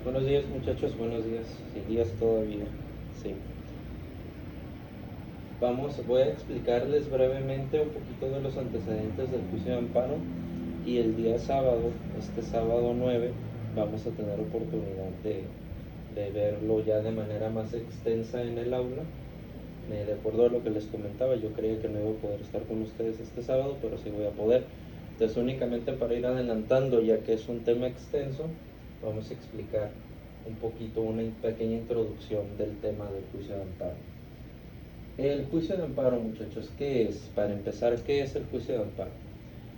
Buenos días muchachos, buenos días, sí, días todavía, sí. Voy a explicarles brevemente un poquito de los antecedentes del juicio de amparo y el día sábado, este sábado 9, vamos a tener oportunidad de verlo ya de manera más extensa en el aula. De acuerdo a lo que les comentaba, yo creía que no iba a poder estar con ustedes este sábado, pero sí voy a poder. Entonces, únicamente para ir adelantando, ya que es un tema extenso, vamos a explicar un poquito, una pequeña introducción del tema del juicio de amparo. El juicio de amparo, muchachos, ¿qué es? Para empezar, ¿qué es el juicio de amparo?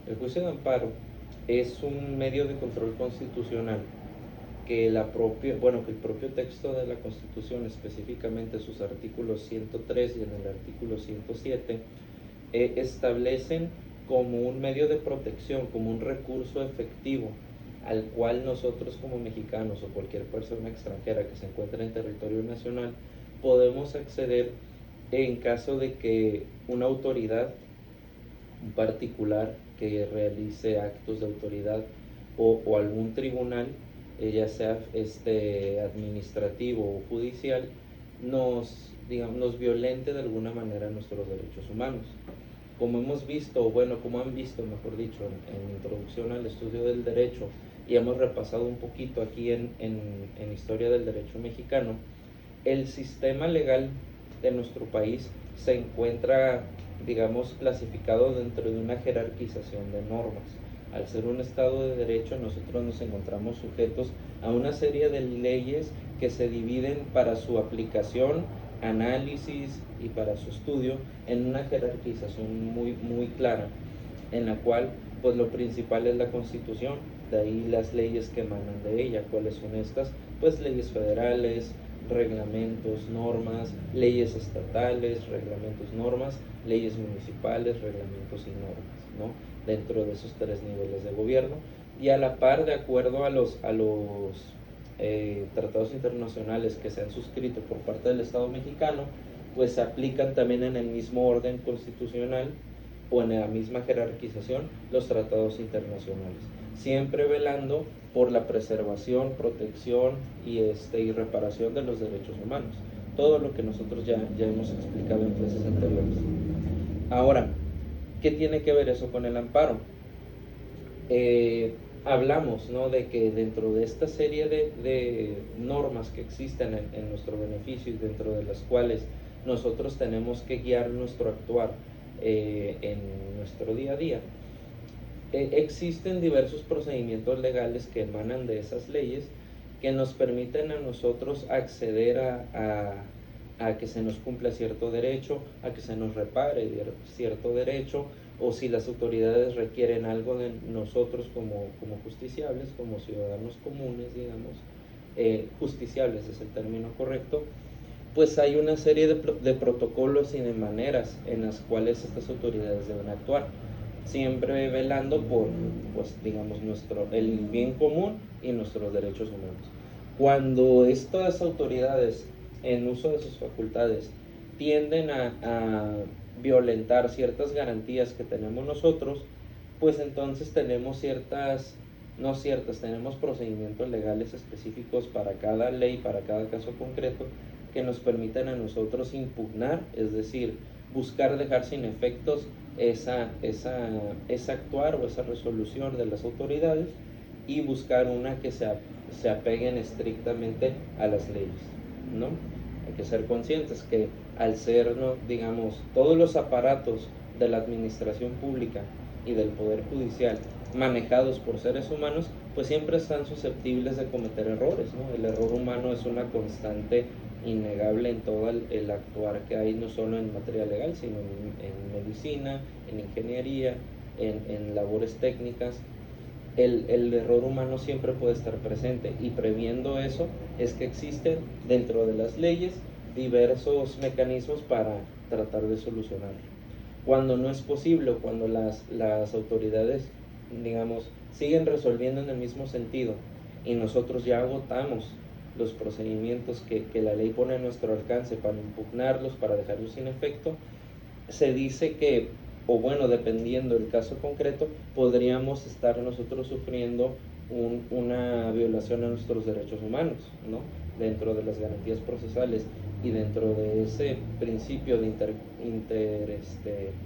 El juicio de amparo es un medio de control constitucional que que el propio texto de la Constitución, específicamente sus artículos 103 y en el artículo 107, establecen como un medio de protección, como un recurso efectivo al cual nosotros como mexicanos o cualquier persona extranjera que se encuentre en territorio nacional podemos acceder en caso de que una autoridad, un particular que realice actos de autoridad o algún tribunal, ya sea administrativo o judicial, nos violente de alguna manera nuestros derechos humanos. Como hemos visto, como han visto, mejor dicho, en introducción al estudio del derecho, y hemos repasado un poquito aquí en historia del derecho mexicano, el sistema legal de nuestro país se encuentra, digamos, clasificado dentro de una jerarquización de normas. Al ser un Estado de Derecho, nosotros nos encontramos sujetos a una serie de leyes que se dividen para su aplicación, análisis y para su estudio en una jerarquización muy, muy clara, en la cual pues lo principal es la Constitución, de ahí las leyes que emanan de ella. ¿Cuáles son estas? Pues leyes federales, reglamentos, normas, leyes estatales, reglamentos, normas, leyes municipales, reglamentos y normas, ¿no? Dentro de esos tres niveles de gobierno, y a la par, de acuerdo a los tratados internacionales que se han suscrito por parte del Estado mexicano, pues se aplican también en el mismo orden constitucional o en la misma jerarquización los tratados internacionales, siempre velando por la preservación, protección y reparación de los derechos humanos. Todo lo que nosotros ya hemos explicado en clases anteriores. Ahora, ¿qué tiene que ver eso con el amparo? Hablamos, ¿no?, de que dentro de esta serie de normas que existen en nuestro beneficio y dentro de las cuales nosotros tenemos que guiar nuestro actuar en nuestro día a día, existen diversos procedimientos legales que emanan de esas leyes que nos permiten a nosotros acceder a que se nos cumpla cierto derecho, a que se nos repare cierto derecho, o si las autoridades requieren algo de nosotros como justiciables, como ciudadanos comunes, digamos, justiciables es el término correcto, pues hay una serie de protocolos y de maneras en las cuales estas autoridades deben actuar, siempre velando por, pues digamos, el bien común y nuestros derechos humanos. Cuando estas autoridades, en uso de sus facultades, tienden a violentar ciertas garantías que tenemos nosotros, pues entonces tenemos tenemos procedimientos legales específicos para cada ley, para cada caso concreto, que nos permiten a nosotros impugnar, es decir, buscar dejar sin efectos ese actuar o esa resolución de las autoridades, y buscar una que se apeguen estrictamente a las leyes, ¿no? Hay que ser conscientes que al ser, ¿no?, digamos, todos los aparatos de la administración pública y del Poder Judicial manejados por seres humanos, pues siempre están susceptibles de cometer errores, ¿no? El error humano es una constante innegable en todo el actuar que hay, no solo en materia legal, sino en medicina, en ingeniería, en labores técnicas. El error humano siempre puede estar presente, y previendo eso es que existen dentro de las leyes diversos mecanismos para tratar de solucionarlo. Cuando no es posible, o cuando las autoridades, digamos, siguen resolviendo en el mismo sentido y nosotros ya agotamos los procedimientos que la ley pone a nuestro alcance para impugnarlos, para dejarlos sin efecto, se dice dependiendo del caso concreto, podríamos estar nosotros sufriendo una violación a nuestros derechos humanos, ¿no? Dentro de las garantías procesales y dentro de ese principio de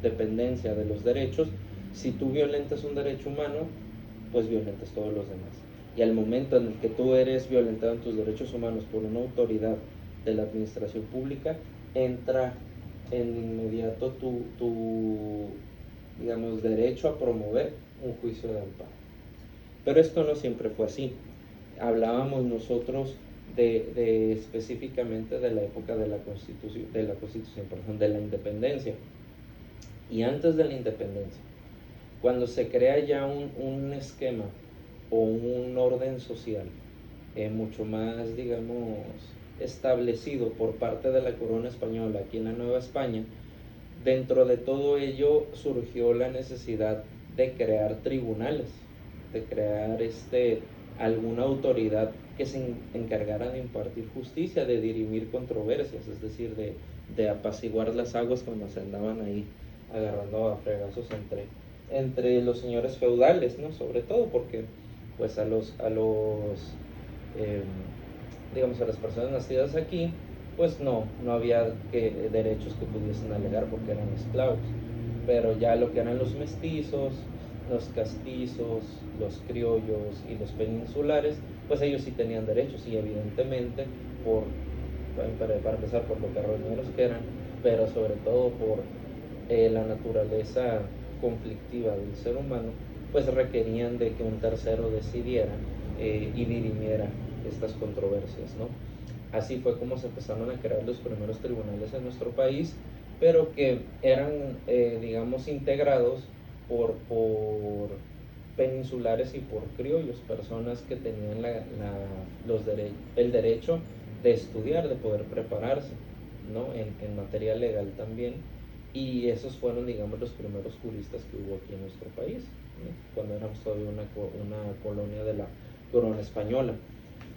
dependencia de los derechos, si tú violentas un derecho humano, pues violentas todos los demás. Y al momento en el que tú eres violentado en tus derechos humanos por una autoridad de la administración pública, entra en inmediato tu digamos, derecho a promover un juicio de amparo. Pero esto no siempre fue así. Hablábamos nosotros de específicamente de la época de la Constitución, de la independencia. Y antes de la independencia, cuando se crea ya un esquema o un orden social mucho más, digamos, establecido por parte de la corona española aquí en la Nueva España, dentro de todo ello surgió la necesidad de crear tribunales, de crear alguna autoridad que se encargara de impartir justicia, de dirimir controversias, es decir, de apaciguar las aguas cuando se andaban ahí agarrando a fregazos entre los señores feudales, ¿no? Sobre todo porque pues eh, digamos, a las personas nacidas aquí, pues no había derechos que pudiesen alegar porque eran esclavos. Pero ya lo que eran los mestizos, los castizos, los criollos y los peninsulares, pues ellos sí tenían derechos y evidentemente para empezar por lo carroñeros que eran, pero sobre todo por la naturaleza conflictiva del ser humano, pues requerían de que un tercero decidiera y dirimiera estas controversias, ¿no? Así fue como se empezaron a crear los primeros tribunales en nuestro país, pero que eran, digamos, integrados por peninsulares y por criollos, personas que tenían el derecho de estudiar, de poder prepararse, ¿no? En materia legal también. Y esos fueron, digamos, los primeros juristas que hubo aquí en nuestro país, ¿no? Cuando éramos todavía una colonia de la corona española.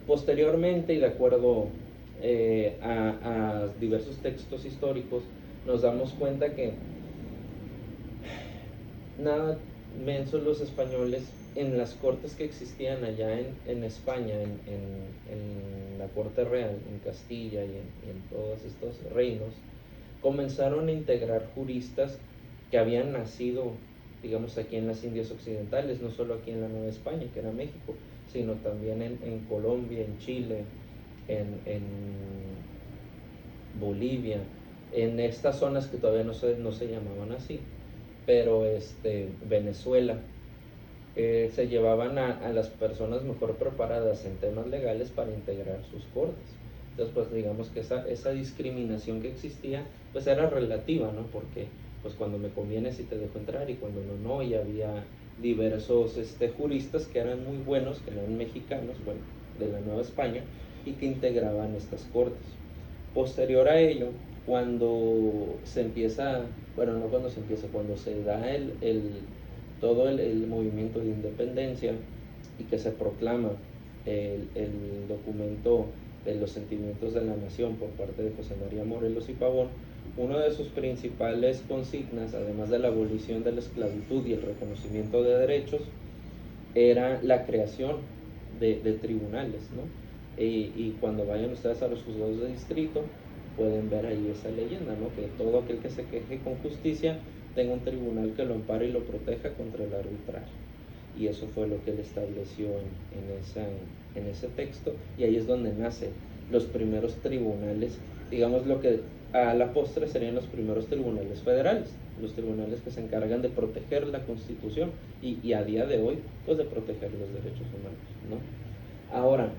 Posteriormente, y de acuerdo a diversos textos históricos, nos damos cuenta que nada mensos los españoles en las cortes que existían allá en España, en la corte real, en Castilla y en todos estos reinos, comenzaron a integrar juristas que habían nacido, digamos, aquí en las Indias Occidentales, no solo aquí en la Nueva España, que era México, sino también en Colombia, en Chile, en Bolivia, en estas zonas que todavía no se llamaban así, pero Venezuela. Se llevaban a las personas mejor preparadas en temas legales para integrar sus cortes. Entonces, pues digamos que esa discriminación que existía, pues era relativa, ¿no? Porque pues cuando me conviene sí te dejo entrar y cuando no, y había diversos juristas que eran muy buenos, que eran mexicanos, bueno, de la Nueva España, y que integraban estas cortes. Posterior a ello, cuando se empieza, bueno, no cuando se empieza, cuando se da todo el movimiento de independencia y que se proclama el documento de los sentimientos de la nación por parte de José María Morelos y Pavón, una de sus principales consignas, además de la abolición de la esclavitud y el reconocimiento de derechos, era la creación de tribunales, ¿no? Y cuando vayan ustedes a los juzgados de distrito, pueden ver ahí esa leyenda, ¿no? Que todo aquel que se queje con justicia tenga un tribunal que lo ampare y lo proteja contra el arbitrario. Y eso fue lo que él estableció en ese texto, y ahí es donde nacen los primeros tribunales, digamos lo que a la postre serían los primeros tribunales federales, los tribunales que se encargan de proteger la Constitución y a día de hoy, pues de proteger los derechos humanos, ¿no? Ahora,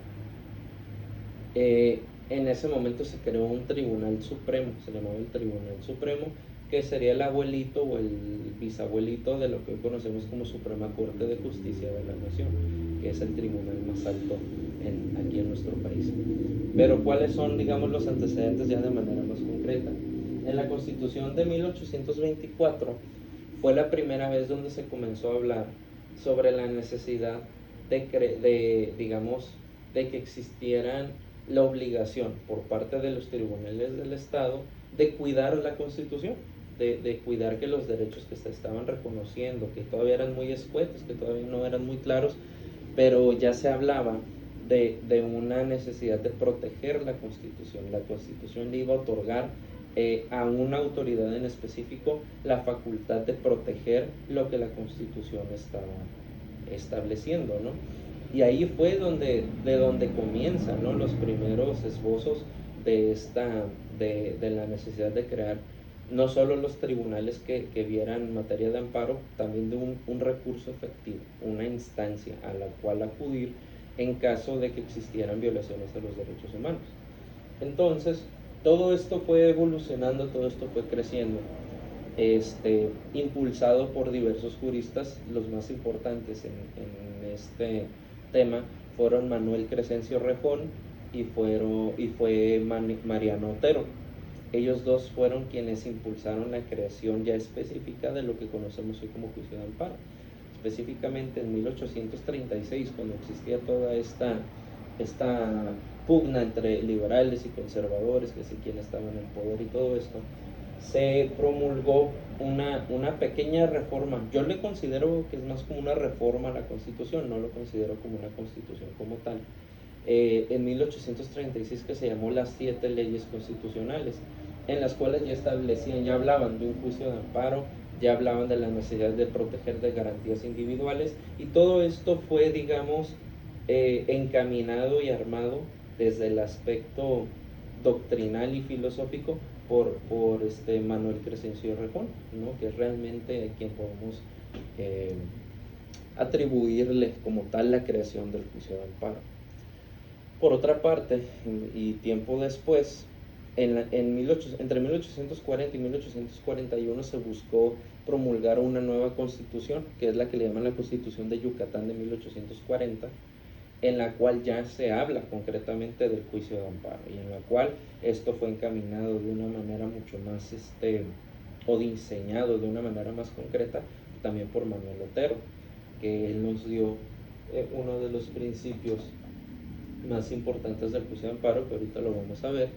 en ese momento se creó un tribunal supremo, se llamaba el Tribunal Supremo, que sería el abuelito o el bisabuelito de lo que hoy conocemos como Suprema Corte de Justicia de la Nación, que es el tribunal más alto aquí en nuestro país. Pero ¿cuáles son, digamos, los antecedentes ya de manera más concreta? En la Constitución de 1824 fue la primera vez donde se comenzó a hablar sobre la necesidad digamos, de que existieran la obligación por parte de los tribunales del Estado de cuidar la Constitución, de cuidar que los derechos que se estaban reconociendo, que todavía eran muy escuetos, que todavía no eran muy claros, pero ya se hablaba de una necesidad de proteger la Constitución. La Constitución le iba a otorgar a una autoridad en específico la facultad de proteger lo que la Constitución estaba estableciendo, ¿no? Y ahí fue de donde comienzan, ¿no?, los primeros esbozos de la necesidad de crear no solo los tribunales que vieran materia de amparo, también de un recurso efectivo, una instancia a la cual acudir en caso de que existieran violaciones de los derechos humanos. Entonces, todo esto fue evolucionando, todo esto fue creciendo, impulsado por diversos juristas. Los más importantes en este tema fueron Manuel Crescencio Rejón y fue Mariano Otero. Ellos dos fueron quienes impulsaron la creación ya específica de lo que conocemos hoy como juicio de amparo. Específicamente en 1836, cuando existía toda esta pugna entre liberales y conservadores, que sé quién estaba en el poder y todo esto, se promulgó una pequeña reforma. Yo le considero que es más como una reforma a la Constitución, no lo considero como una Constitución como tal. En 1836, que se llamó las 7 leyes constitucionales, en las cuales ya establecían, ya hablaban de un juicio de amparo, ya hablaban de la necesidad de proteger de garantías individuales, y todo esto fue, digamos, encaminado y armado desde el aspecto doctrinal y filosófico por Manuel Crescencio Rejón, ¿no?, que es realmente a quien podemos atribuirle como tal la creación del juicio de amparo. Por otra parte, y tiempo después, entre 1840 y 1841 se buscó promulgar una nueva constitución, que es la que le llaman la Constitución de Yucatán de 1840, en la cual ya se habla concretamente del juicio de amparo, y en la cual esto fue encaminado de una manera mucho más, o diseñado de una manera más concreta, también por Manuel Otero, que él nos dio uno de los principios más importantes del juicio de amparo, que ahorita lo vamos a ver,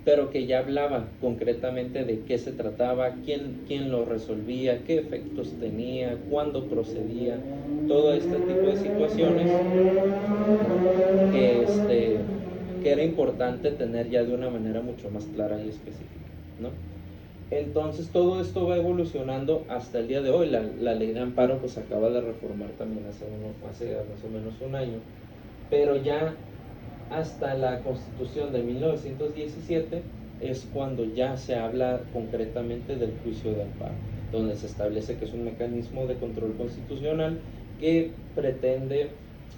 pero que ya hablaba concretamente de qué se trataba, quién lo resolvía, qué efectos tenía, cuándo procedía, todo este tipo de situaciones que era importante tener ya de una manera mucho más clara y específica, ¿no? Entonces todo esto va evolucionando hasta el día de hoy. La ley de amparo pues acaba de reformar también hace más o menos un año, pero ya hasta la Constitución de 1917 es cuando ya se habla concretamente del juicio de amparo, donde se establece que es un mecanismo de control constitucional que pretende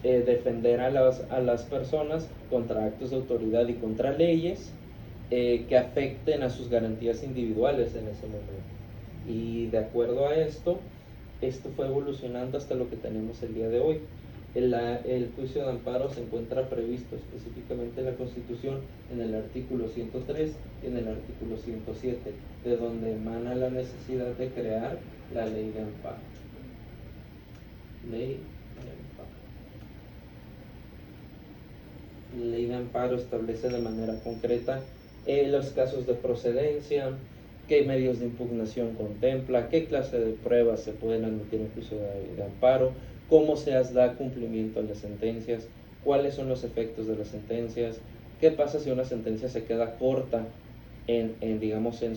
defender a las personas contra actos de autoridad y contra leyes que afecten a sus garantías individuales en ese momento. Y de acuerdo a esto fue evolucionando hasta lo que tenemos el día de hoy. El juicio de amparo se encuentra previsto específicamente en la Constitución en el artículo 103 y en el artículo 107, de donde emana la necesidad de crear la ley de amparo. Ley de amparo. La ley de amparo establece de manera concreta los casos de procedencia, qué medios de impugnación contempla, qué clase de pruebas se pueden admitir en juicio de amparo, cómo se da cumplimiento a las sentencias, cuáles son los efectos de las sentencias, qué pasa si una sentencia se queda corta digamos, en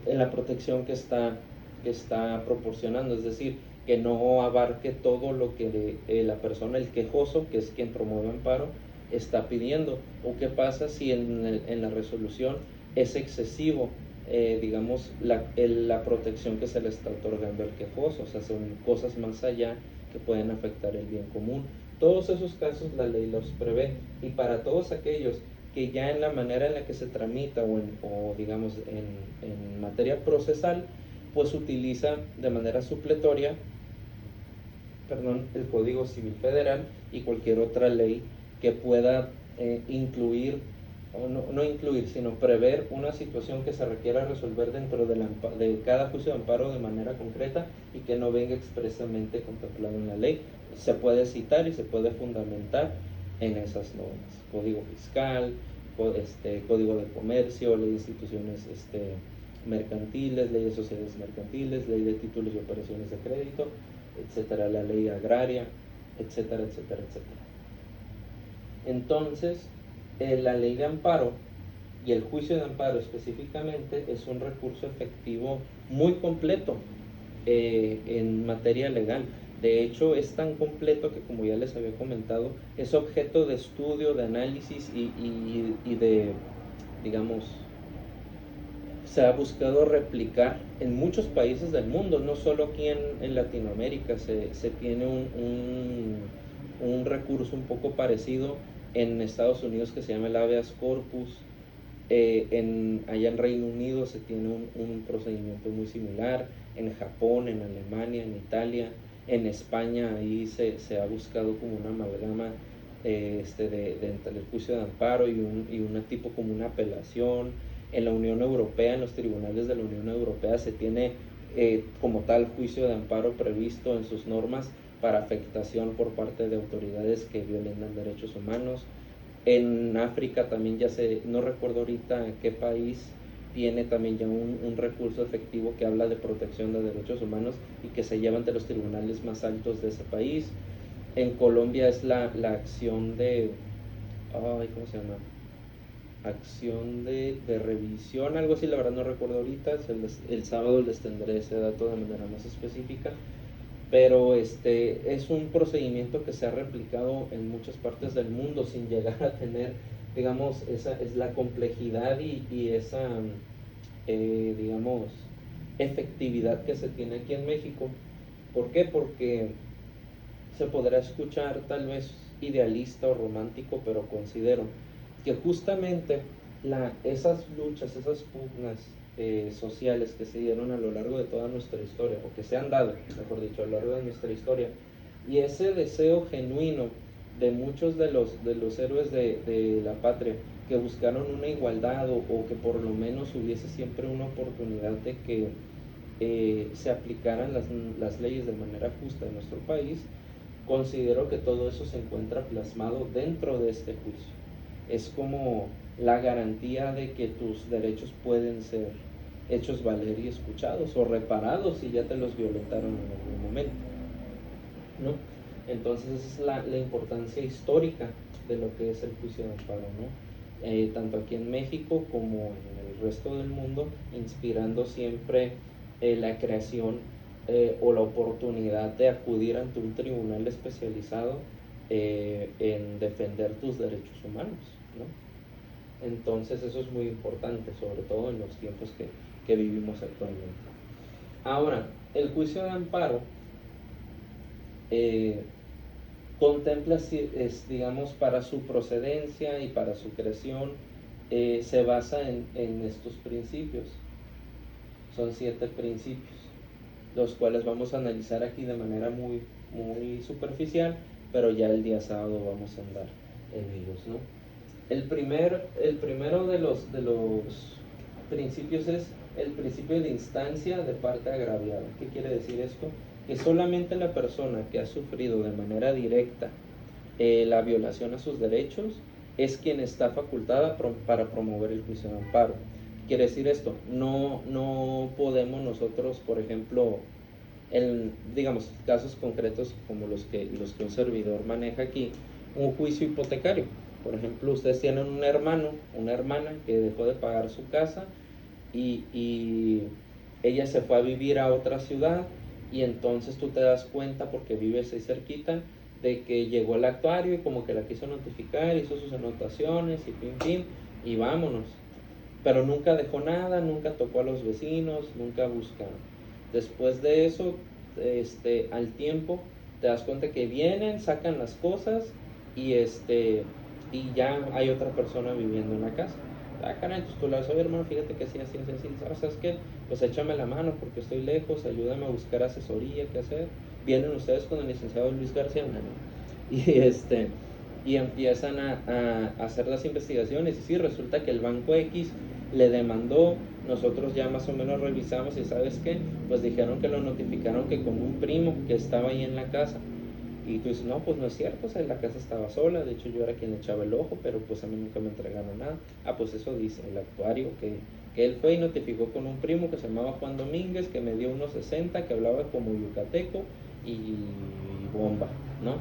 la protección que está proporcionando, es decir, que no abarque todo lo que la persona, el quejoso, que es quien promueve amparo, está pidiendo, o qué pasa si en la resolución es excesivo, digamos, la protección que se le está otorgando al quejoso, o sea, son cosas más allá que pueden afectar el bien común. Todos esos casos la ley los prevé, y para todos aquellos que ya en la manera en la que se tramita o digamos en materia procesal, pues utiliza de manera supletoria el Código Civil Federal y cualquier otra ley que pueda incluir, o no incluir, sino prever una situación que se requiera resolver dentro de cada juicio de amparo de manera concreta y que no venga expresamente contemplado en la ley. Se puede citar y se puede fundamentar en esas normas: Código Fiscal, Código de Comercio, Ley de Instituciones mercantiles, Ley de Sociedades Mercantiles, Ley de Títulos y Operaciones de Crédito, etcétera, la ley agraria, etcétera, etcétera, etcétera. Entonces, la ley de amparo y el juicio de amparo específicamente es un recurso efectivo muy completo en materia legal. De hecho, es tan completo que, como ya les había comentado, es objeto de estudio, de análisis y de, digamos, se ha buscado replicar en muchos países del mundo, no solo aquí en Latinoamérica. Se tiene un recurso un poco parecido en Estados Unidos que se llama el habeas corpus. Allá en Reino Unido se tiene un procedimiento muy similar, en Japón, en Alemania, en Italia, en España. Ahí se ha buscado como una amalgama entre el juicio de amparo y una tipo como una apelación. En la Unión Europea, en los tribunales de la Unión Europea, se tiene como tal juicio de amparo previsto en sus normas para afectación por parte de autoridades que violentan derechos humanos. En África también no recuerdo ahorita qué país, tiene también ya un recurso efectivo que habla de protección de derechos humanos y que se lleva ante los tribunales más altos de ese país. En Colombia es la acción de, ¿cómo se llama? Acción de revisión, algo así, la verdad no recuerdo ahorita. El sábado les tendré ese dato de manera más específica, pero es un procedimiento que se ha replicado en muchas partes del mundo sin llegar a tener, digamos, esa es la complejidad y esa, digamos, efectividad que se tiene aquí en México. ¿Por qué? Porque se podrá escuchar tal vez idealista o romántico, pero considero que justamente esas luchas, esas pugnas sociales que se dieron a lo largo de toda nuestra historia, o que se han dado, mejor dicho, a lo largo de nuestra historia, y ese deseo genuino de muchos de los héroes de la patria que buscaron una igualdad o que por lo menos hubiese siempre una oportunidad de que se aplicaran las leyes de manera justa en nuestro país. Considero que todo eso se encuentra plasmado dentro de este juicio. Es como la garantía de que tus derechos pueden ser hechos valer y escuchados o reparados si ya te los violentaron en algún momento, ¿no? Entonces esa es la importancia histórica de lo que es el juicio de amparo, ¿no? Tanto aquí en México como en el resto del mundo, inspirando siempre la creación o la oportunidad de acudir ante un tribunal especializado en defender tus derechos humanos, ¿no? Entonces eso es muy importante, sobre todo en los tiempos que vivimos actualmente. Ahora, el juicio de amparo contempla, digamos, para su procedencia y para su creación, se basa en estos principios. Son 7 principios, los cuales vamos a analizar aquí de manera muy, muy superficial, pero ya el día sábado vamos a andar en ellos, ¿no? El primero de los principios es el principio de instancia de parte agraviada. ¿Qué quiere decir esto? Que solamente la persona que ha sufrido de manera directa la violación a sus derechos es quien está facultada para promover el juicio de amparo. Quiere decir esto, no podemos nosotros, por ejemplo, digamos, casos concretos como los que un servidor maneja aquí, un juicio hipotecario. Por ejemplo, ustedes tienen un hermano, una hermana que dejó de pagar su casa y ella se fue a vivir a otra ciudad, y entonces tú te das cuenta, porque vives ahí cerquita, de que llegó el actuario y como que la quiso notificar, hizo sus anotaciones y pim pim, y vámonos. Pero nunca dejó nada, nunca tocó a los vecinos, nunca buscaron. Después de eso, al tiempo, te das cuenta que vienen, sacan las cosas y y ya hay otra persona viviendo en la casa. Caray, entonces tú le vas a ver, hermano, fíjate que así, así, así, ¿sabes qué? Pues échame la mano porque estoy lejos, ayúdame a buscar asesoría, ¿qué hacer? Vienen ustedes con el licenciado Luis García, ¿no? Y empiezan a hacer las investigaciones, y sí, resulta que el banco X le demandó. Nosotros ya más o menos revisamos y ¿sabes qué? Pues dijeron que lo notificaron que con un primo que estaba ahí en la casa. Y tú dices, no, pues no es cierto, o sea, la casa estaba sola, de hecho yo era quien echaba el ojo, pero pues a mí nunca me entregaron nada. Pues eso dice el actuario, que él fue y notificó con un primo que se llamaba Juan Domínguez, que me dio unos 60, que hablaba como yucateco, y bomba, ¿no?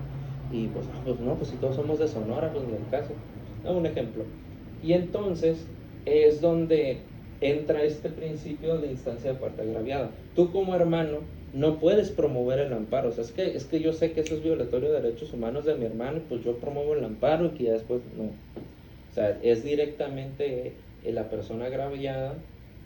Y pues no, pues si todos somos de Sonora, pues en el caso, ¿no? Un ejemplo. Y entonces es donde entra este principio de instancia de parte agraviada. Tú como hermano no puedes promover el amparo. O sea, es que yo sé que eso es violatorio de derechos humanos de mi hermano, pues yo promuevo el amparo y que ya después no. O sea, es directamente la persona agraviada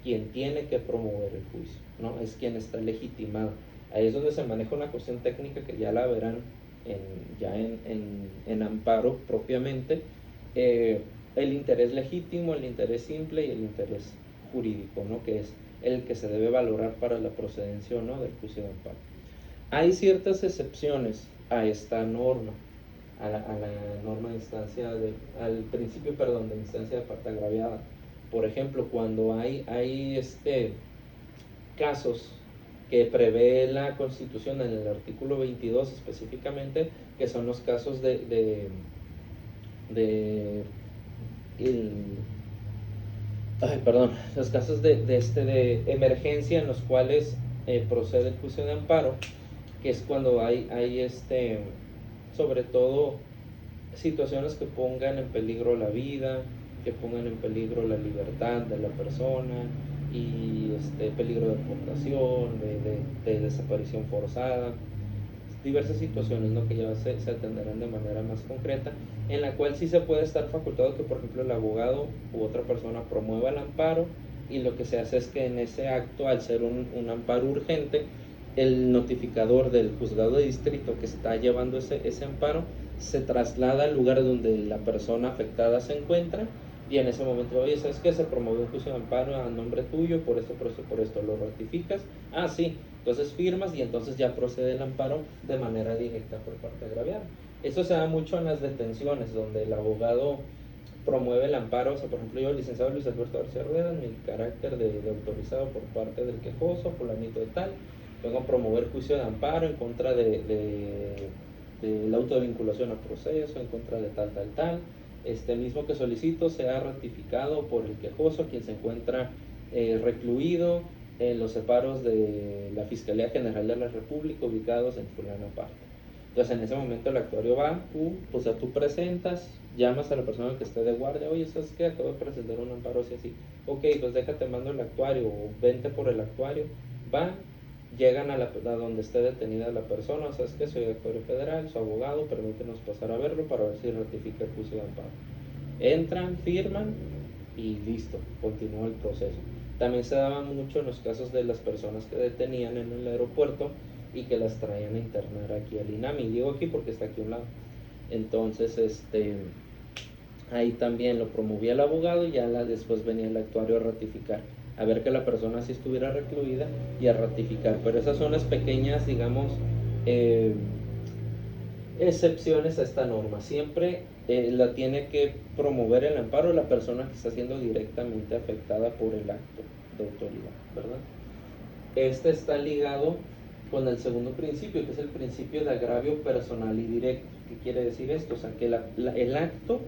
quien tiene que promover el juicio, ¿no? Es quien está legitimado. Ahí es donde se maneja una cuestión técnica que ya la verán en amparo propiamente. El interés legítimo, el interés simple y el interés jurídico, ¿no? Que es el que se debe valorar para la procedencia o no del juicio de amparo. Hay ciertas excepciones a esta norma, a la norma de instancia al principio, perdón, de instancia de parte agraviada. Por ejemplo, cuando hay casos que prevé la Constitución en el artículo 22 específicamente, que son los casos de los casos de emergencia en los cuales procede el juicio de amparo, que es cuando hay sobre todo situaciones que pongan en peligro la vida, que pongan en peligro la libertad de la persona y peligro de deportación, de desaparición forzada, diversas situaciones, ¿no? Que ya se atenderán de manera más concreta, en la cual sí se puede estar facultado que, por ejemplo, el abogado u otra persona promueva el amparo, y lo que se hace es que en ese acto, al ser un amparo urgente, el notificador del juzgado de distrito que está llevando ese amparo se traslada al lugar donde la persona afectada se encuentra, y en ese momento, oye, ¿sabes qué? Se promovió un juicio de amparo a nombre tuyo, por esto, por esto, por esto, ¿lo ratificas? Ah, sí. Entonces firmas y entonces ya procede el amparo de manera directa por parte agraviada. Eso se da mucho en las detenciones, donde el abogado promueve el amparo. O sea, por ejemplo, yo, licenciado Luis Alberto García Rueda, en mi carácter de autorizado por parte del quejoso, fulanito de tal, vengo a promover juicio de amparo en contra del auto de vinculación a proceso, en contra de tal, tal, tal. Este mismo que solicito sea ratificado por el quejoso, quien se encuentra recluido en los separos de la Fiscalía General de la República, ubicados en fulana parte. Entonces en ese momento el actuario va, tú presentas, llamas a la persona que esté de guardia, oye, ¿sabes qué? Acabo de presentar un amparo así, así. Ok, pues déjate, mando el actuario, o vente por el actuario. Va, llegan a donde esté detenida la persona, ¿sabes qué? Soy actuario federal, su abogado, permítenos pasar a verlo para ver si ratifica el juicio de amparo. Entran, firman y listo, continúa el proceso. También se daba mucho en los casos de las personas que detenían en el aeropuerto y que las traían a internar aquí al INAMI. Digo aquí porque está aquí a un lado. Entonces, ahí también lo promovía el abogado, y ya después venía el actuario a ratificar, a ver que la persona sí estuviera recluida y a ratificar. Pero esas son las pequeñas, digamos, excepciones a esta norma. Siempre la tiene que promover el amparo la persona que está siendo directamente afectada por el acto de autoridad, ¿verdad? Este está ligado con el segundo principio, que es el principio de agravio personal y directo. ¿Qué quiere decir esto? O sea, que el acto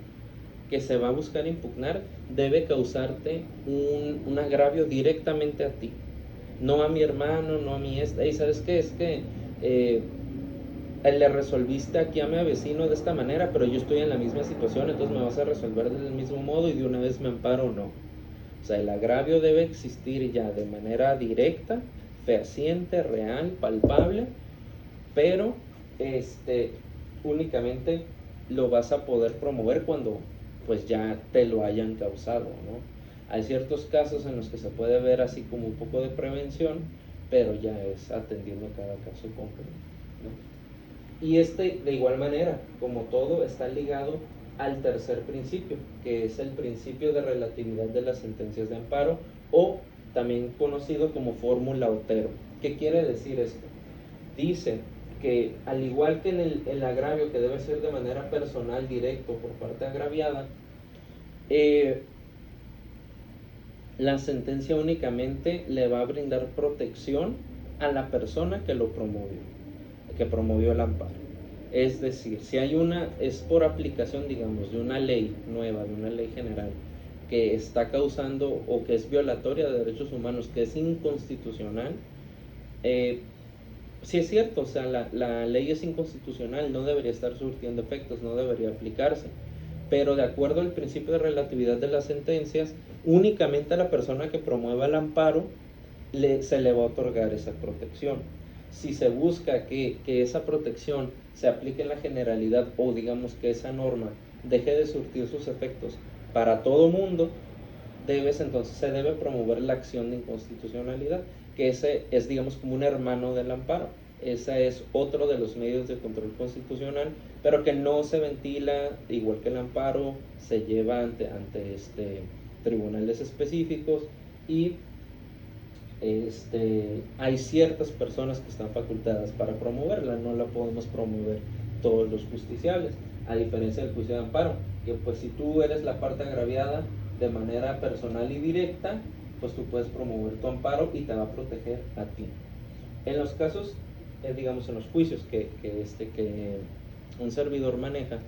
que se va a buscar impugnar debe causarte un agravio directamente a ti, no a mi hermano, no a mi y ¿sabes qué? Es que le resolviste aquí a mi vecino de esta manera, pero yo estoy en la misma situación, entonces me vas a resolver del mismo modo y de una vez me amparo. No. O sea, el agravio debe existir ya de manera directa, fehaciente, real, palpable, pero únicamente lo vas a poder promover cuando pues ya te lo hayan causado, ¿no? Hay ciertos casos en los que se puede ver así como un poco de prevención, pero ya es atendiendo cada caso concreto, ¿no? Y de igual manera, como todo, está ligado al tercer principio, que es el principio de relatividad de las sentencias de amparo, o también conocido como fórmula Otero. ¿Qué quiere decir esto? Dice que al igual que en el agravio, que debe ser de manera personal, directo, por parte agraviada, la sentencia únicamente le va a brindar protección a la persona que lo promovió, que promovió el amparo. Es decir, si hay es por aplicación, digamos, de una ley nueva, de una ley general, que está causando o que es violatoria de derechos humanos, que es inconstitucional, sí es cierto, o sea, la ley es inconstitucional, no debería estar surtiendo efectos, no debería aplicarse. Pero de acuerdo al principio de relatividad de las sentencias, únicamente a la persona que promueva el amparo se le va a otorgar esa protección. Si se busca que esa protección se aplique en la generalidad, o digamos que esa norma deje de surtir sus efectos para todo mundo, entonces se debe promover la acción de inconstitucionalidad, que ese es, digamos, como un hermano del amparo. Ese es otro de los medios de control constitucional, pero que no se ventila, igual que el amparo, se lleva ante tribunales específicos, y hay ciertas personas que están facultadas para promoverla, no la podemos promover todos los justiciables, a diferencia del juicio de amparo, que pues si tú eres la parte agraviada de manera personal y directa, pues tú puedes promover tu amparo y te va a proteger a ti. En los casos, digamos, en los juicios que un servidor maneja,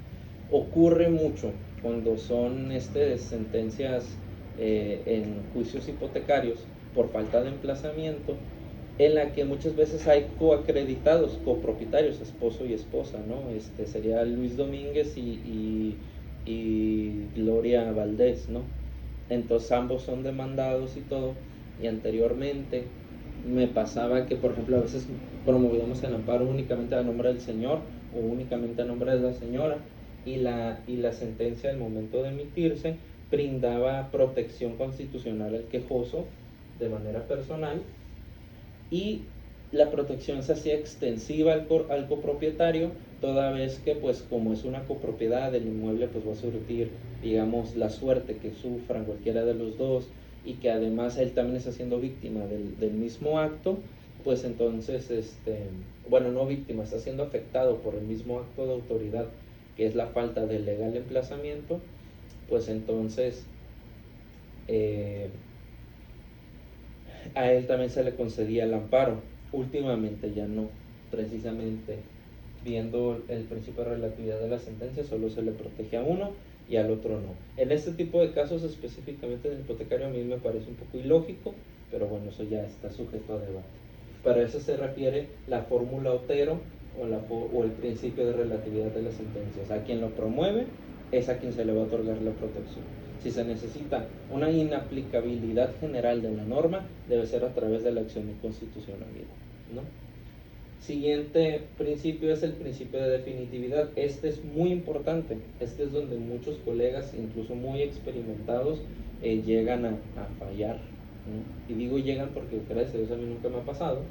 ocurre mucho cuando son sentencias en juicios hipotecarios por falta de emplazamiento, en la que muchas veces hay coacreditados, copropietarios, esposo y esposa, ¿no? Sería Luis Domínguez y Gloria Valdés, ¿no? Entonces ambos son demandados y todo, y anteriormente me pasaba que, por ejemplo, a veces promovíamos el amparo únicamente a nombre del señor o únicamente a nombre de la señora, y la sentencia al momento de emitirse brindaba protección constitucional al quejoso de manera personal, y la protección se hacía extensiva al copropietario, toda vez que pues como es una copropiedad, el inmueble pues va a surtir, digamos, la suerte que sufran cualquiera de los dos, y que además él también está siendo víctima del mismo acto, pues entonces, bueno, no víctima, está siendo afectado por el mismo acto de autoridad, que es la falta de legal emplazamiento, pues entonces a él también se le concedía el amparo. Últimamente ya no, precisamente viendo el principio de relatividad de la sentencia, solo se le protege a uno y al otro no. En este tipo de casos, específicamente en el hipotecario, a mí me parece un poco ilógico, pero bueno, eso ya está sujeto a debate. Para eso se refiere la fórmula Otero o el principio de relatividad de las sentencias. A quien lo promueve es a quien se le va a otorgar la protección. Si se necesita una inaplicabilidad general de la norma, debe ser a través de la acción de inconstitucionalidad, ¿no? Siguiente principio es el principio de definitividad. Este es muy importante. Este es donde muchos colegas, incluso muy experimentados, llegan a fallar, ¿no? Y digo llegan porque, gracias a Dios, a mí nunca me ha pasado,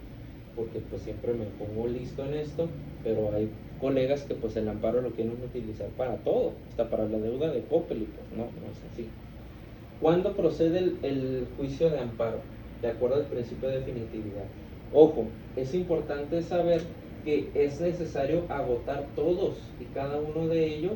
porque pues siempre me pongo listo en esto, pero hay colegas que pues el amparo lo quieren utilizar para todo, hasta para la deuda de Coppel, y pues no es así. ¿Cuándo procede el juicio de amparo? De acuerdo al principio de definitividad. Ojo, es importante saber que es necesario agotar todos y cada uno de ellos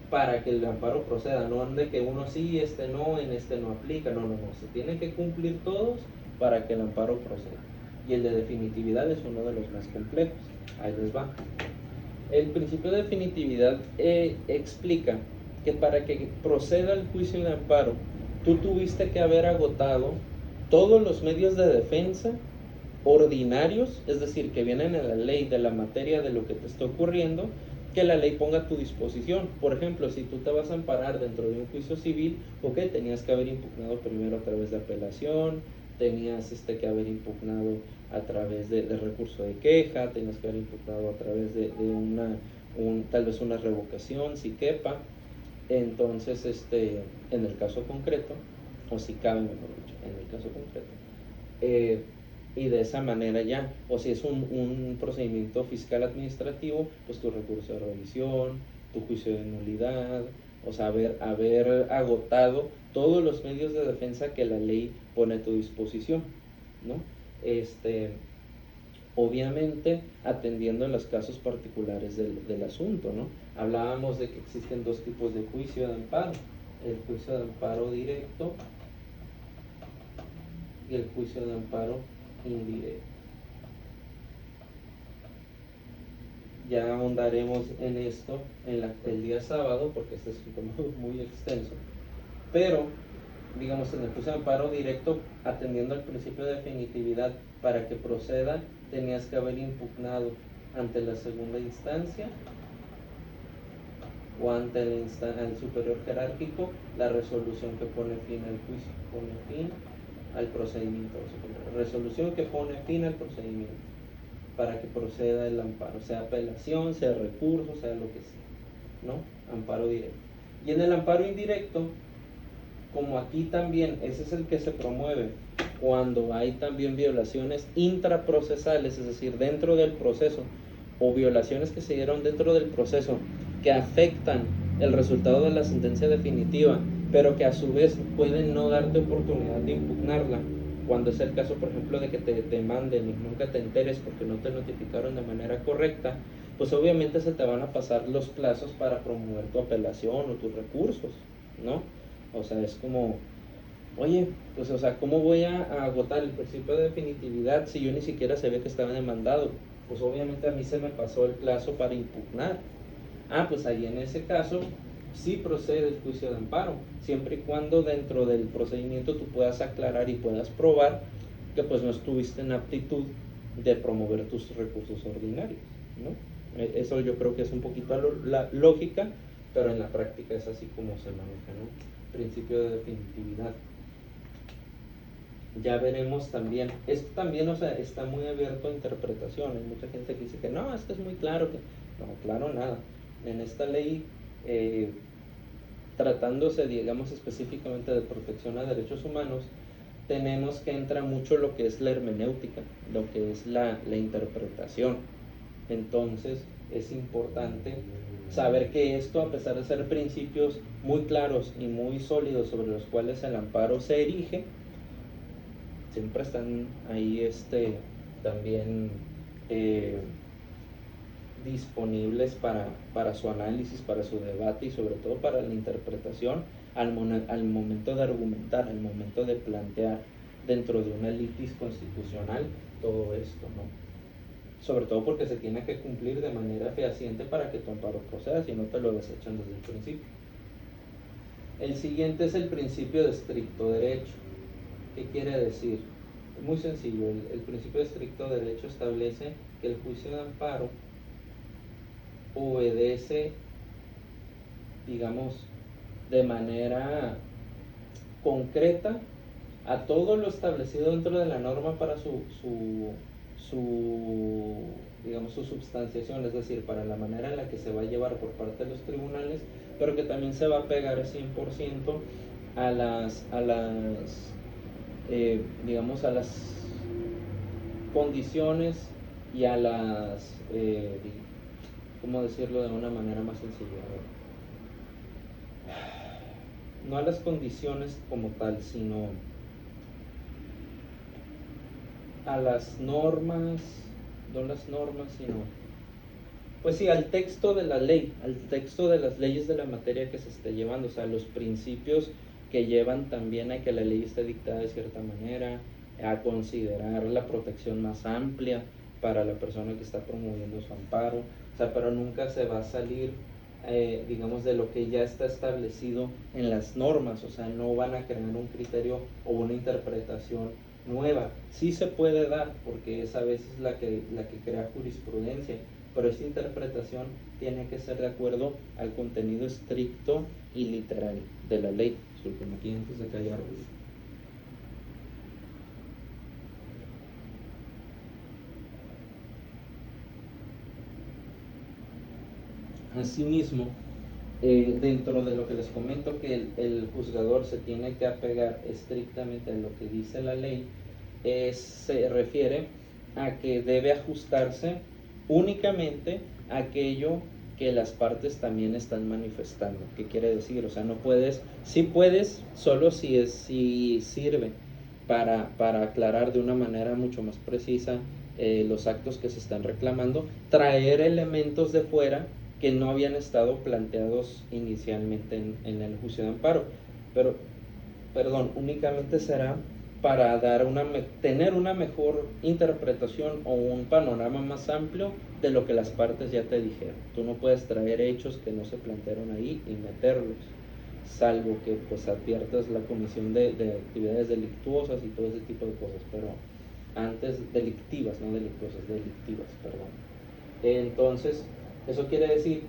para que el amparo proceda, no de que uno sí, no, en no aplica, no, se tienen que cumplir todos para que el amparo proceda. Y el de definitividad es uno de los más complejos. Ahí les va. El principio de definitividad explica que para que proceda el juicio de amparo, tú tuviste que haber agotado todos los medios de defensa ordinarios, es decir, que vienen en la ley de la materia de lo que te está ocurriendo, que la ley ponga a tu disposición. Por ejemplo, si tú te vas a amparar dentro de un juicio civil, ok, tenías que haber impugnado primero a través de apelación, tenías que haber impugnado a través de recurso de queja, tenías que haber impugnado a través de tal vez una revocación, si quepa. Entonces, en el caso concreto, o si cabe, mejor dicho, en el caso concreto, y de esa manera ya, o si es un procedimiento fiscal administrativo, pues tu recurso de revisión, tu juicio de nulidad, o sea, haber agotado todos los medios de defensa que la ley pone a tu disposición, ¿no? Obviamente atendiendo en los casos particulares del asunto, ¿no? Hablábamos de que existen dos tipos de juicio de amparo: el juicio de amparo directo y el juicio de amparo indirecto. Ya ahondaremos en esto el día sábado, porque este es un tema muy extenso, pero digamos, en el juicio de amparo directo, atendiendo al principio de definitividad, para que proceda, tenías que haber impugnado ante la segunda instancia o ante el superior jerárquico la resolución que pone fin al juicio, pone fin al procedimiento, resolución que pone fin al procedimiento para que proceda el amparo, sea apelación, sea recurso, sea lo que sea, ¿no? Amparo directo. Y en el amparo indirecto, como aquí también, ese es el que se promueve cuando hay también violaciones intraprocesales, es decir, dentro del proceso, o violaciones que se dieron dentro del proceso que afectan el resultado de la sentencia definitiva, pero que a su vez pueden no darte oportunidad de impugnarla, cuando es el caso, por ejemplo, de que te demanden y nunca te enteres porque no te notificaron de manera correcta, pues obviamente se te van a pasar los plazos para promover tu apelación o tus recursos, ¿no? O sea, es como, oye, pues o sea, ¿cómo voy a agotar el principio de definitividad si yo ni siquiera sabía que estaba demandado? Pues obviamente a mí se me pasó el plazo para impugnar. Ah, pues ahí en ese caso sí procede el juicio de amparo, siempre y cuando dentro del procedimiento tú puedas aclarar y puedas probar que pues no estuviste en aptitud de promover tus recursos ordinarios, ¿no? Eso yo creo que es un poquito la lógica, pero en la práctica es así como se maneja, ¿no? Principio de definitividad. Ya veremos también, esto también, o sea, está muy abierto a interpretación. Hay mucha gente que dice que no, es que es muy claro, que no, claro nada. En esta ley, tratándose, digamos, específicamente de protección a derechos humanos, tenemos que entra mucho lo que es la hermenéutica, lo que es la interpretación. Entonces es importante saber que esto, a pesar de ser principios muy claros y muy sólidos sobre los cuales el amparo se erige, siempre están ahí también disponibles para su análisis, para su debate y sobre todo para la interpretación al momento de argumentar, al momento de plantear dentro de una litis constitucional todo esto, ¿no? Sobre todo porque se tiene que cumplir de manera fehaciente para que tu amparo proceda, si no te lo desechan desde el principio. El siguiente es el principio de estricto derecho. ¿Qué quiere decir? Es muy sencillo. El principio de estricto derecho establece que el juicio de amparo obedece, digamos, de manera concreta a todo lo establecido dentro de la norma para digamos, su substanciación, es decir, para la manera en la que se va a llevar por parte de los tribunales, pero que también se va a pegar 100% digamos, a las condiciones y a las, ¿cómo decirlo de una manera más sencilla? No a las condiciones como tal, sino a las normas, no las normas, sino, pues sí, al texto de la ley, al texto de las leyes de la materia que se esté llevando, o sea, los principios que llevan también a que la ley esté dictada de cierta manera, a considerar la protección más amplia para la persona que está promoviendo su amparo, o sea, pero nunca se va a salir, digamos, de lo que ya está establecido en las normas, o sea, no van a crear un criterio o una interpretación nueva. Sí se puede dar, porque es a veces la que crea jurisprudencia, pero esta interpretación tiene que ser de acuerdo al contenido estricto y literal de la ley. Disculpen aquí antes de callar. Asimismo, dentro de lo que les comento, que el juzgador se tiene que apegar estrictamente a lo que dice la ley, se refiere a que debe ajustarse únicamente a aquello que las partes también están manifestando. ¿Qué quiere decir? O sea, no puedes, sí puedes, solo si sirve para aclarar de una manera mucho más precisa los actos que se están reclamando, traer elementos de fuera que no habían estado planteados inicialmente en el juicio de amparo, pero, perdón, únicamente será para tener una mejor interpretación o un panorama más amplio de lo que las partes ya te dijeron. Tú no puedes traer hechos que no se plantearon ahí y meterlos, salvo que pues adviertas la comisión de actividades delictuosas y todo ese tipo de cosas, pero antes, delictivas, no delictuosas, delictivas, perdón. Entonces, eso quiere decir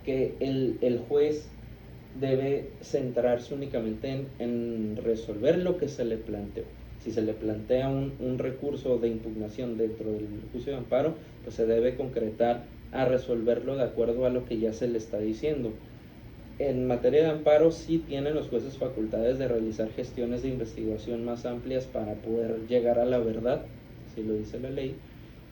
que el juez debe centrarse únicamente en resolver lo que se le planteó. Si se le plantea un recurso de impugnación dentro del juicio de amparo, pues se debe concretar a resolverlo de acuerdo a lo que ya se le está diciendo. En materia de amparo sí tienen los jueces facultades de realizar gestiones de investigación más amplias para poder llegar a la verdad, así lo dice la ley,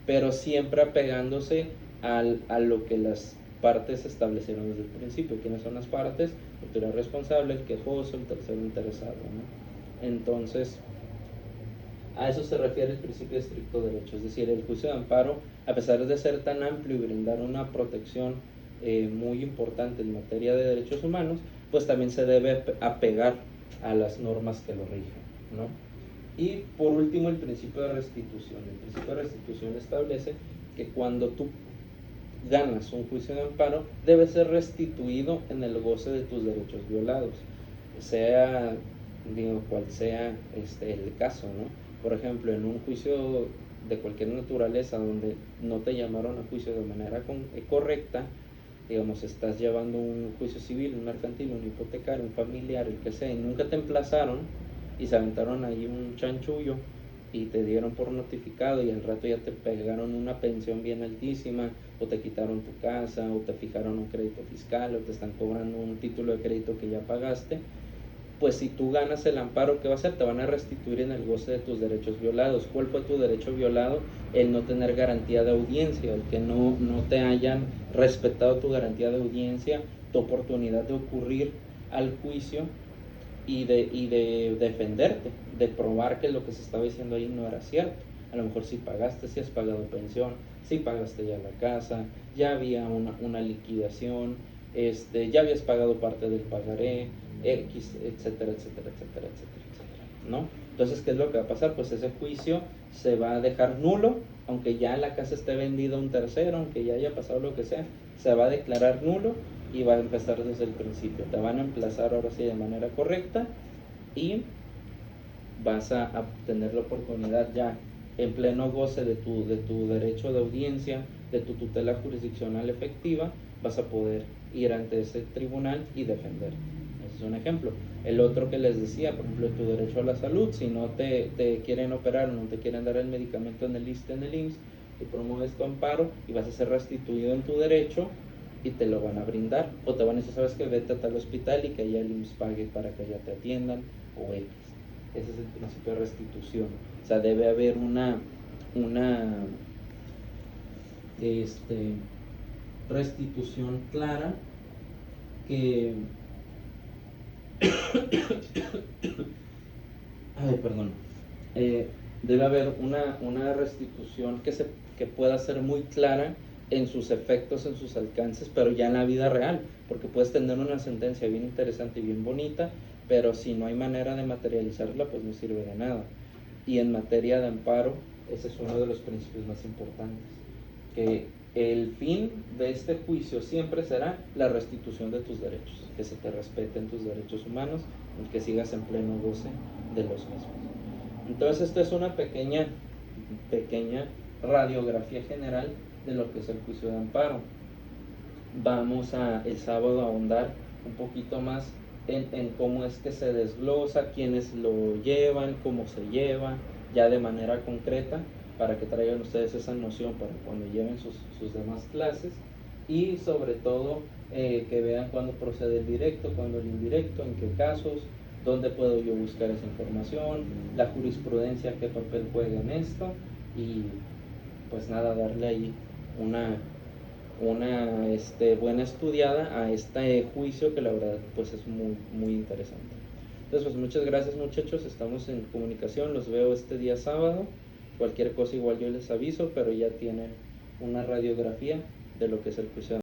pero siempre apegándose a lo que las partes establecieron desde el principio. ¿Quiénes son las partes? El autoridad responsable, el quejoso, el tercero interesado, ¿no? Entonces, a eso se refiere el principio de estricto derecho, es decir, el juicio de amparo, a pesar de ser tan amplio y brindar una protección muy importante en materia de derechos humanos, pues también se debe apegar a las normas que lo rigen, ¿no? Y por último, el principio de restitución. El principio de restitución establece que cuando tú ganas un juicio de amparo, debe ser restituido en el goce de tus derechos violados, sea, digo, cual sea el caso, ¿no? Por ejemplo, en un juicio de cualquier naturaleza donde no te llamaron a juicio de manera correcta, digamos, estás llevando un juicio civil, un mercantil, un hipotecario, un familiar, el que sea, y nunca te emplazaron y se aventaron ahí un chanchullo y te dieron por notificado y al rato ya te pegaron una pensión bien altísima, o te quitaron tu casa, o te fijaron un crédito fiscal, o te están cobrando un título de crédito que ya pagaste, pues si tú ganas el amparo, ¿qué va a hacer? Te van a restituir en el goce de tus derechos violados. ¿Cuál fue tu derecho violado? El no tener garantía de audiencia, el que no te hayan respetado tu garantía de audiencia, tu oportunidad de ocurrir al juicio y de defenderte, de probar que lo que se estaba diciendo ahí no era cierto. A lo mejor si pagaste, si has pagado pensión, si pagaste ya la casa, ya había una liquidación, ya habías pagado parte del pagaré, X, etcétera, etcétera, etcétera, etcétera, etcétera, ¿no? Entonces, ¿qué es lo que va a pasar? Pues ese juicio se va a dejar nulo, aunque ya la casa esté vendida a un tercero, aunque ya haya pasado lo que sea, se va a declarar nulo y va a empezar desde el principio. Te van a emplazar ahora sí de manera correcta y vas a tener la oportunidad ya en pleno goce de tu derecho de audiencia, de tu tutela jurisdiccional efectiva, vas a poder ir ante ese tribunal y defenderte. Ese es un ejemplo. El otro que les decía, por ejemplo, tu derecho a la salud, si no te quieren operar, no te quieren dar el medicamento en el ISSSTE, en el IMSS, tú promueves tu amparo y vas a ser restituido en tu derecho y te lo van a brindar, o te van a decir, sabes que vete a tal hospital y que allá el IMSS pague para que allá te atiendan, o X. Ese es el principio de restitución. O sea, debe haber una restitución clara que ay, perdón, debe haber una restitución que pueda ser muy clara en sus efectos, en sus alcances, pero ya en la vida real, porque puedes tener una sentencia bien interesante y bien bonita, pero si no hay manera de materializarla, pues no sirve de nada. Y en materia de amparo, ese es uno de los principios más importantes, que el fin de este juicio siempre será la restitución de tus derechos, que se te respeten tus derechos humanos y que sigas en pleno goce de los mismos. Entonces, esta es una pequeña radiografía general de lo que es el juicio de amparo. Vamos el sábado a ahondar un poquito más en cómo es que se desglosa, quiénes lo llevan, cómo se lleva, ya de manera concreta, para que traigan ustedes esa noción para cuando lleven sus demás clases, y sobre todo que vean cuándo procede el directo, cuándo el indirecto, en qué casos, dónde puedo yo buscar esa información, la jurisprudencia, qué papel juega en esto, y pues nada, darle ahí una buena estudiada a este juicio, que la verdad pues es muy, muy interesante. Entonces, pues muchas gracias, muchachos, estamos en comunicación, los veo este día sábado. Cualquier cosa igual yo les aviso, pero ya tienen una radiografía de lo que es el juicio.